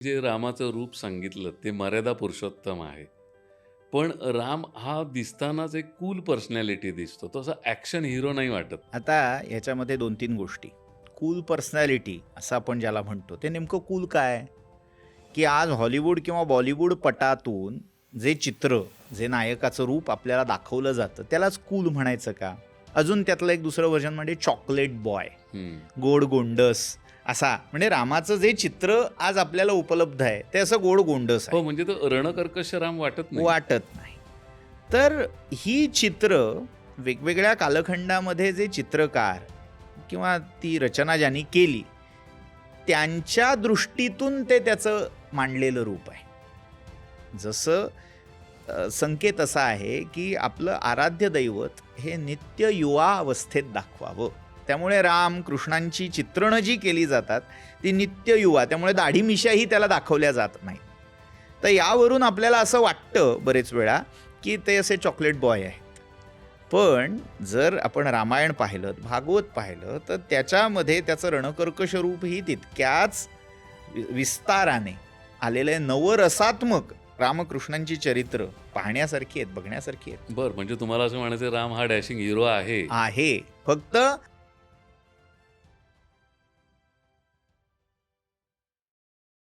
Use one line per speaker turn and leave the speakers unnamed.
जे रामाचं रूप सांगितलं ते मर्यादा पुरुषोत्तम आहे. पण राम हा दिसतानाच एक कूल पर्सनॅलिटी दिसतो. तो असा ॲक्शन हिरो नाही वाटत.
आता ह्याच्यामध्ये 2-3 गोष्टी. कूल पर्सनॅलिटी असं आपण ज्याला म्हणतो, ते नेमकं कूल काय? की आज हॉलिवूड किंवा बॉलिवूड पटातून जे चित्र, जे नायकाचं रूप आपल्याला दाखवलं जातं, त्यालाच कूल म्हणायचं का? अजून त्यातलं एक दुसरं व्हर्जन म्हणजे चॉकलेट बॉय, गोड गोंडस असा. म्हणजे रामाचं जे चित्र आज आपल्याला उपलब्ध आहे, ते असं गोड गोंडस
हो,
आहे.
म्हणजे तो रणकर्कश राम वाटत नाही.
वाटत नाही. तर ही चित्र वेगवेगळ्या कालखंडामध्ये जे चित्रकार किंवा ती रचना ज्यांनी केली, त्यांच्या दृष्टीतून ते त्याचं मांडलेलं रूप आहे. जसं संकेत असा आहे की आपलं आराध्य दैवत हे नित्य युवा अवस्थेत दाखवावं. त्यामुळे राम कृष्णांची चित्रणं जी केली जातात ती नित्य युवा, त्यामुळे दाढी मिशाही त्याला दाखवल्या जात नाही. तर यावरून आपल्याला असं वाटतं बरेच वेळा की ते असे चॉकलेट बॉय आहेत. पण जर आपण रामायण पाहिलं, भागवत पाहिलं, तर त्याच्यामध्ये त्याचं रणकर्कश रूप ही तितक्याच विस्ताराने आलेलं आहे. नवरसात्मक रामकृष्णांची चरित्र पाहण्यासारखी आहेत, बघण्यासारखी आहेत.
बरं, म्हणजे तुम्हाला असं म्हणायचं राम हा डॅशिंग हिरो आहे.
आहे. फक्त